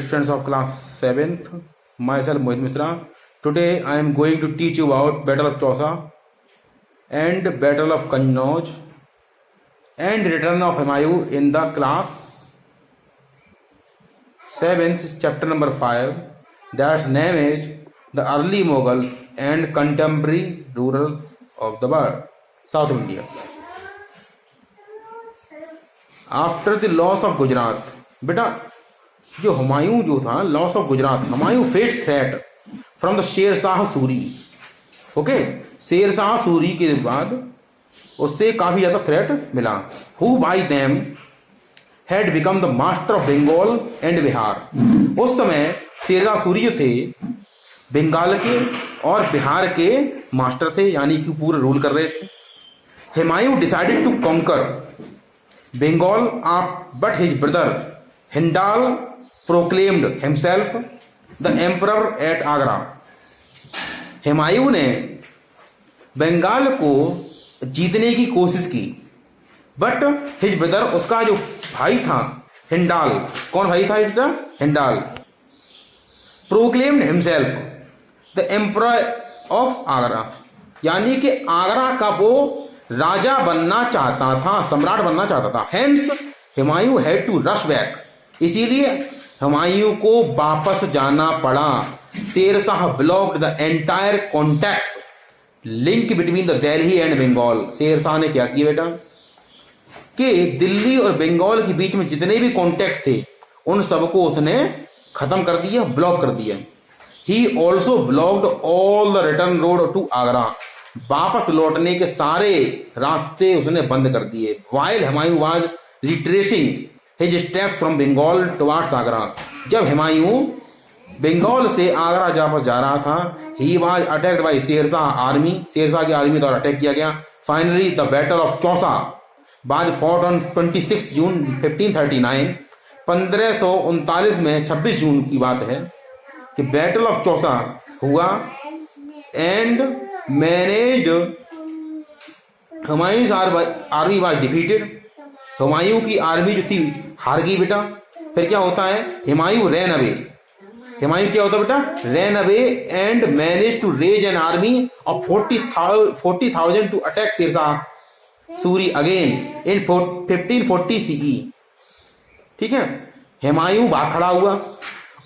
students of class 7th. Myself Mohit Misra. Today I am going to teach you about Battle of Chausa and Battle of Kannauj and Return of Humayun in the class 7th, chapter number 5. That's name is the early Mughals and contemporary rural of the world, South India. After the loss of Gujarat, बेटा जो हुमायूं जो था, loss of Gujarat, Humayun face threat from the Sher Shah Suri. Okay, Sher Shah Suri के बाद उससे काफी ज्यादा threat मिला. Who by them had become the master of Bengal and Bihar. उस समय शेर शाह सूरी जो थे बंगाल के और बिहार के मास्टर थे, यानी कि पूरे रूल कर रहे थे. Humayun decided to conquer Bengal but his brother Hindal proclaimed himself the emperor at Agra. Humayun ने बंगाल को जीतने की कोशिश की, बट हिज ब्रदर, उसका जो भाई था हिंडाल, कौन भाई था इसका? Hindal. Proclaimed himself the emperor of Agra, यानी कि आगरा का वो राजा बनना चाहता था, सम्राट बनना चाहता था. Hence Humayun had to rush back, इसीलिए हुमायूं को वापस जाना पड़ा. Sher Shah blocked the entire contacts link between the Delhi and Bengal. Sher Shah ने क्या किया बेटा कि दिल्ली और बंगाल के बीच में जितने भी कॉन्टैक्ट थे उन सबको उसने खत्म कर दिया, ब्लॉक कर दिया. He also blocked all the return road to Agra. वापस लौटने के सारे रास्ते उसने बंद कर दिए. While Humayun was retracing his steps from Bengal towards Agra. जब हुमायूं बंगाल से आगरा वापस जा रहा था, he was attacked by Shershah army. Shershah की आर्मी द्वारा अटैक किया गया. Finally the battle of Chausa was fought on 26 June 1539. 1539 में 26 जून की बात है कि बैटल ऑफ चौसा हुआ and managed. Humayun's army was defeated. Humayun की आर्मी जो थी हार गई बेटा. फिर क्या होता है? Humayun ran away. हुमायूं क्या होता है बेटा? Ran away and manage to raise an army of 40,000 to attack Shershah Suri again in 1540 CE. ठीक है, हुमायूं भाग खड़ा हुआ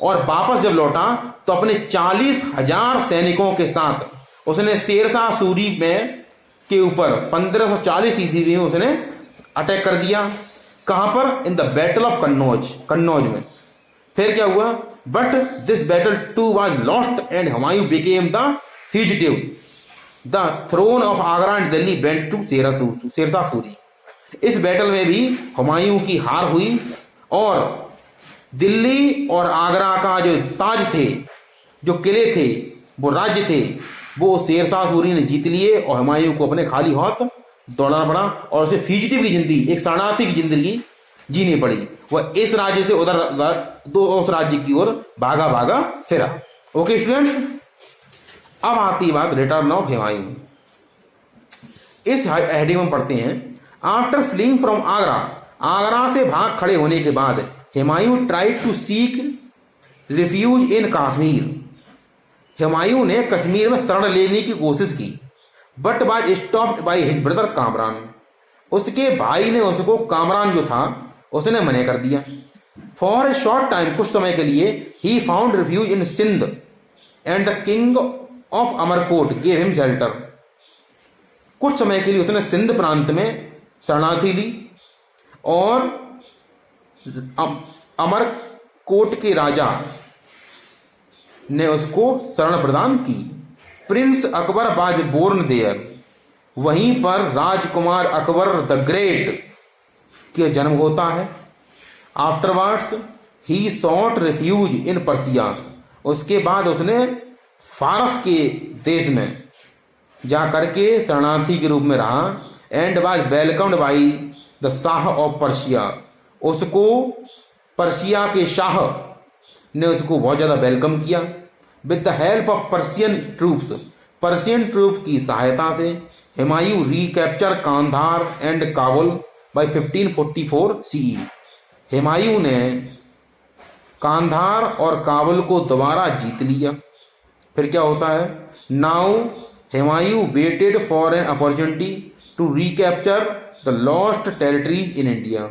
और वापस जब लौटा तो अपने 40,000 सैनिकों के साथ उसने शेरशाह सूरी में के ऊपर 1540 ईस्वी में उसने अटैक कर दिया. कहां पर? In the battle of Kannauj में. फिर क्या हुआ? But this battle too was lost and Humayun became the fugitive. The throne of Agra and Delhi went to Shershah Suri. इस बैटल में भी हुमायूं की हार हुई और दिल्ली और आगरा का जो ताज थे, जो किले थे, वो राज्य थे, वो शेरशाह सूरी ने जीत लिए और हुमायूं को अपने खाली हाथ दौड़ना पड़ा और उसे फ्यूजिटिव की जिंदगी, एक शरणार्थी की जिंदगी जीनी पड़ी. वह इस राज्य से उधर उस राज्य की ओर भागा भागा फिरा. ओके स्टूडेंट्स, अब आती बात रिटर्न ऑफ हुमायूं. इस हेडिंग में पढ़ते हैं. After fleeing from Agra, Agra से भाग खड़े होने के बाद Humayun tried to seek refuge in Kashmir. Humayun ने कश्मीर में शरण लेने की कोशिश की, but was stopped by his brother Kamran. उसके भाई ने उसको, कामरान जो था, उसने मना कर दिया. फॉर ए शॉर्ट टाइम, कुछ समय के लिए, he found refuge in Sindh and the king of Amarkot gave him shelter. कुछ समय के लिए उसने सिंध प्रांत में शरणार्थी ली और अमरकोट के राजा ने उसको शरण प्रदान की. Prince Akbar was born there. वहीं पर राजकुमार अकबर द ग्रेट के जन्म होता है. Afterwards he sought refuge in Persia. उसके बाद उसने फारस के देश में जाकर के शरणार्थी के रूप में रहा. And was welcomed by the shah of Persia. उसको पर्सिया के शाह ने उसको बहुत ज्यादा वेलकम किया. With the help of Persian troops, Persian troop की सहायता से Humayun recapture Kandahar and Kabul by 1544 CE. Humayun ने कांधार और काबुल को दोबारा जीत लिया। फिर क्या होता है, now Humayun waited for an opportunity to recapture the lost territories in India.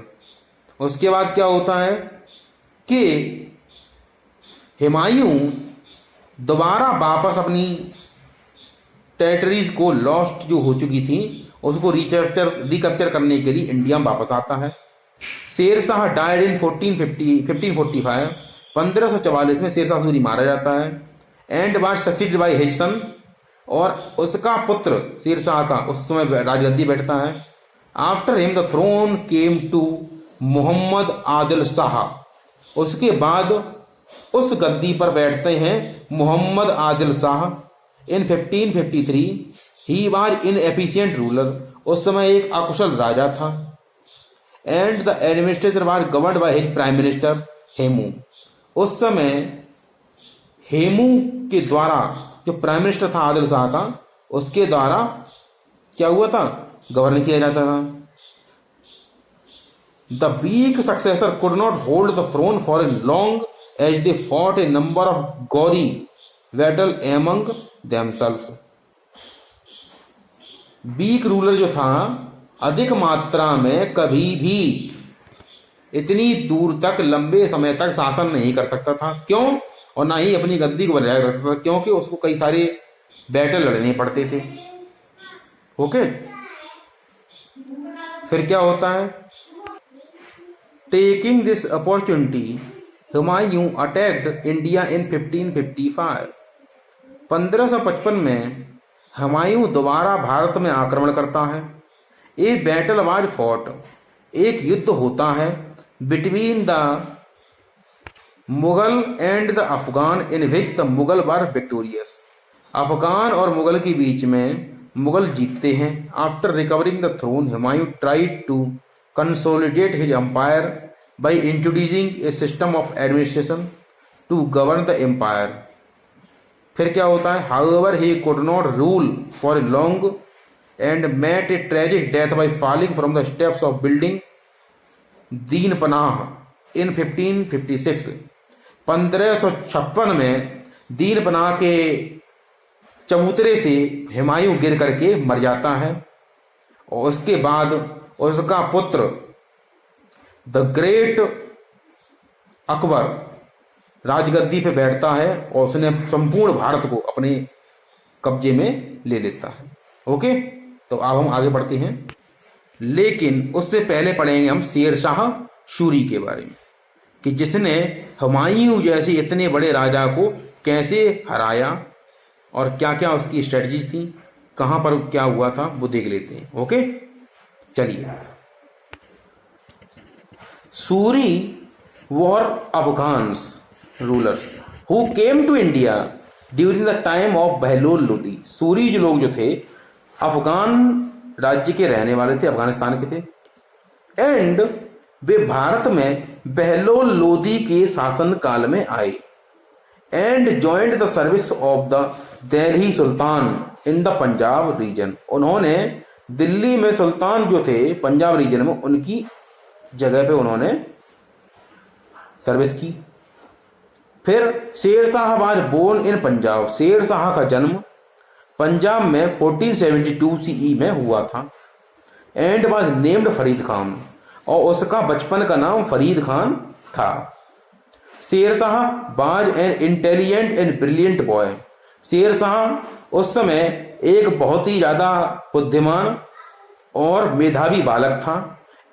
उसके बाद क्या होता है कि हुमायूं दोबारा वापस अपनी टेरिटरीज को, लॉस्ट जो हो चुकी थी, उसको रिकैप्चर करने के लिए इंडिया में वापस आता है। Sher Shah died in 1545। 1544 में शेर शाह सूरी मारा जाता है। And was succeeded by his son, और उसका पुत्र शेर शाह का उस समय राजगद्दी बैठता है। After him the throne came to Mohammad Adil Shah. उसके बाद उस गद्दी पर बैठते हैं Mohammad Adil Shah. In 1553 he was inefficient ruler. उस समय एक अकुशल राजा था। And the administration was governed by his prime minister Hemu. उस समय हेमू के द्वारा, जो प्राइम मिनिस्टर था आदिल शाह का, उसके द्वारा क्या हुआ था, गवर्न किया जाता था। The weak successor could not hold the throne for a long as they fought a number of gory battle among themselves. Weak ruler जो था, अधिक मात्रा में कभी भी इतनी दूर तक लंबे समय तक शासन नहीं कर सकता था। क्यों? और ना ही अपनी गद्दी को बनाए रखता था, क्योंकि उसको कई सारे बैटल लड़ने पड़ते थे। ओके, फिर क्या होता है, taking this opportunity Humayun attacked India in 1555। 1555 में हुमायूं दोबारा भारत में आक्रमण करता है। ए बैटल वाज फॉट, एक युद्ध होता है between the Mughal and the Afghan in which the Mughal were victorious. Afghan और मुगल के बीच में मुगल जीतते हैं। After recovering the throne Humayun tried to consolidate his empire by introducing a system of administration to govern the empire. फिर क्या होता है, however he could not rule for a long and met a tragic death by falling from the steps of building दीन पनाह इन 1556। 1556 में दीन पनाह के चबूतरे से हुमायूं गिर करके मर जाता है। और उसके बाद उसका पुत्र द ग्रेट अकबर राजगद्दी पे बैठता है और उसने संपूर्ण भारत को अपने कब्जे में ले लेता है। ओके, तो अब हम आगे बढ़ते हैं, लेकिन उससे पहले पढ़ेंगे हम शेर शाह सूरी के बारे में, कि जिसने हुमायूं जैसे इतने बड़े राजा को कैसे हराया और क्या क्या उसकी स्ट्रेटजीज थी, कहां पर क्या हुआ था, वो देख लेते हैं। ओके, चलिए। Suri were Afghans rulers who came to India during the time of Bahlol Lodi. Suri जो लोग जो थे, अफगान राज्य के रहने वाले थे, अफगानिस्तान के थे। एंड वे भारत में बहलोल लोदी के शासन काल में आए। And joined the service of the Delhi sultan in the Punjab region. उन्होंने दिल्ली में सुल्तान जो थे पंजाब रीजन में, उनकी जगह पे उन्होंने सर्विस की। फिर Sher Shah was born in Punjab. Sher Shah का जन्म पंजाब में 1472 सीई में हुआ था। And was named Farid Khan, और उसका बचपन का नाम फरीद खान था। शेर Shah was an intelligent and brilliant boy. Sher Shah उस समय एक बहुत ही ज्यादा बुद्धिमान और मेधावी बालक था।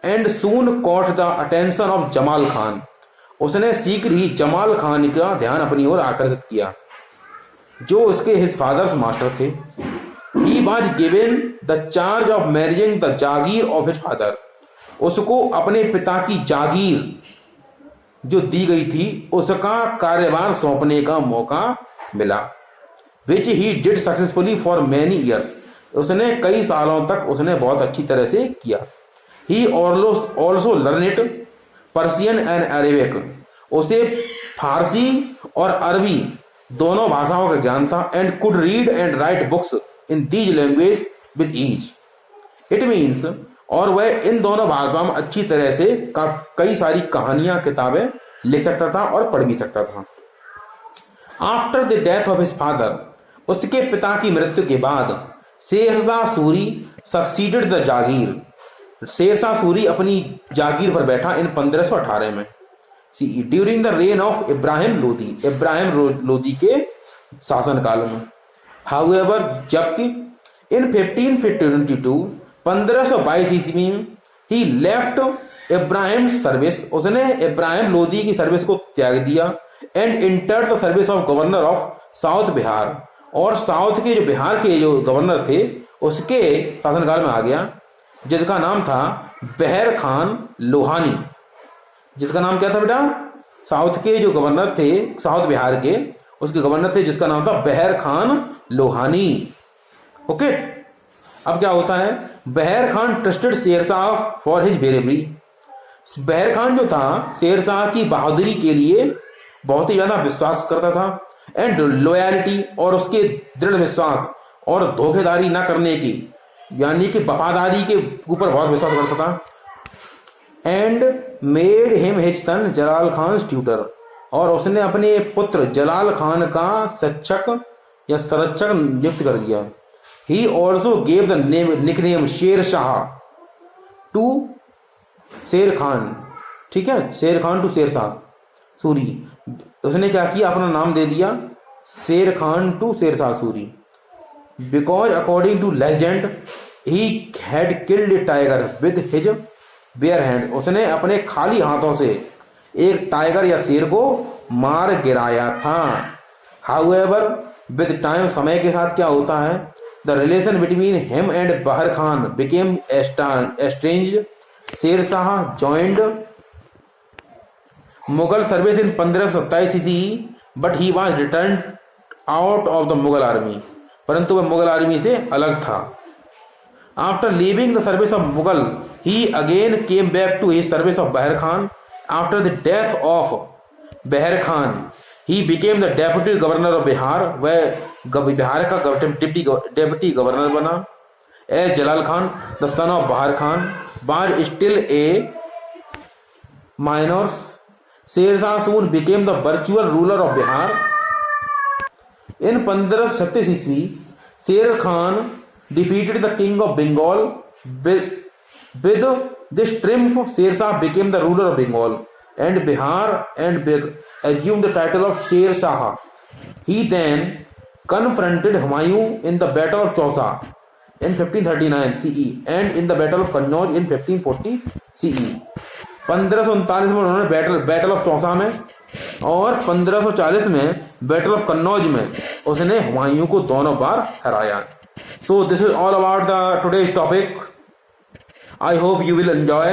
And soon caught the attention of Jamal Khan. उसने शीघ्र ही जमाल खान का ध्यान अपनी ओर आकर्षित किया, जो उसके हिज फादर्स मास्टर थे। He was given the charge of managing the jagir of his father. उसको अपने पिता की जागीर जो दी गई थी, उसका कार्यभार सौंपने का मौका मिला। Which he did successfully for many years. उसने कई सालों तक उसने बहुत अच्छी तरह से किया। He also learned Persian and Arabic. उसे फारसी और अरबी दोनों भाषाओं का ज्ञान था। And could read and write books in these language with ease. It means, और वह इन दोनों भाषाओं में अच्छी तरह से कई सारी कहानियां, किताबें लिख सकता था और पढ़ भी सकता था। After the death of his father, उसके पिता की मृत्यु के बाद, शेरशाह सूरी सक्सीडेड द जागीर, शेरशाह सूरी अपनी जागीर पर बैठा इन 1518 में। During the rain of Ibrahim Lodi, Ibrahim Lodi के शासनकाल में। हाउएवर, जबकि इन 1522, 1522 ईस्वी में, ही लेफ्ट इब्राहिम सर्विस, उसने इब्राहिम लोदी की सर्विस को त्याग दिया, and entered the service of governor of south Bihar, और साउथ के जो बिहार के जो गवर्नर थे उसके शासनकाल में आ गया, जिसका नाम था बहर खान लोहानी। जिसका नाम क्या था बेटा? साउथ के जो गवर्नर थे, साउथ बिहार के, उसके गवर्नर थे जिसका नाम था बहर खान लोहानी। ओके, अब क्या होता है? Bahar Khan trusted Shershah for his bravery. Bahar Khan जो था शेरशाह की बहादुरी के लिए बहुत ही ज्यादा विश्वास करता था, एंड लॉयल्टी, और उसके दृढ़ विश्वास और धोखेधारी न करने की, यानी कि वफादारी के ऊपर बहुत विश्वास करता था। And made him his son Jalal Khan tutor, और उसने अपने पुत्र जलाल खान का शिक्षक या संरक्षक नियुक्त कर दिया। He also gave the nickname Sher Shah to शेर खान, ठीक है, शेर खान टू शेरशाह सूरी। उसने क्या किया? अपना नाम दे दिया Sher Khan to Shershah Suri, because according to legend he had killed a tiger with his bare hand, उसने अपने खाली हाथों से एक टाइगर या शेर को मार गिराया था। हाउएवर, विद टाइम, समय के साथ क्या होता है? The relation between him and Bahar Khan became estrange. Sher Shah joined Mughal service in 1527 ईस्वी, but he was return out of the Mughal army, परंतु वह मुगल आर्मी से अलग था। After leaving the service of Mughal, he again came back to his service of Bahar Khan. After the death of Bahar Khan, he became the deputy governor of Bihar, वह बिहार का deputy governor बना। as Jalal Khan, the son of Bahar Khan, was still a minor. Sher-Shah soon became the virtual ruler of Bihar. In 1536 ईस्वी, शेर Khan defeated the king of Bengal. With this triumph, Sher-Shah became the ruler of Bengal and Bihar and assumed the title of Sher Shah. He then confronted Humayun in the Battle of Chausa in 1539 CE and in the Battle of Kannauj in 1540 CE. 1539 में उन्होंने battle of Chausa में और 1540 में battle of Kannauj में उसने हुमायूं को दोनों बार हराया। So this is all about the today's topic. I hope you will enjoy,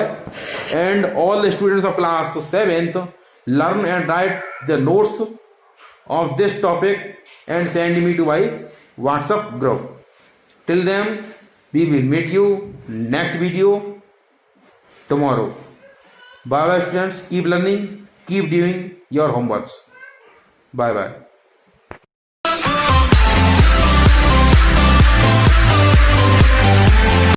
and all the students of class 7th learn and write the notes of this topic and send me to my WhatsApp group. Till then, we will meet you next video tomorrow. Bye bye students, keep learning, keep doing your homeworks. Bye bye.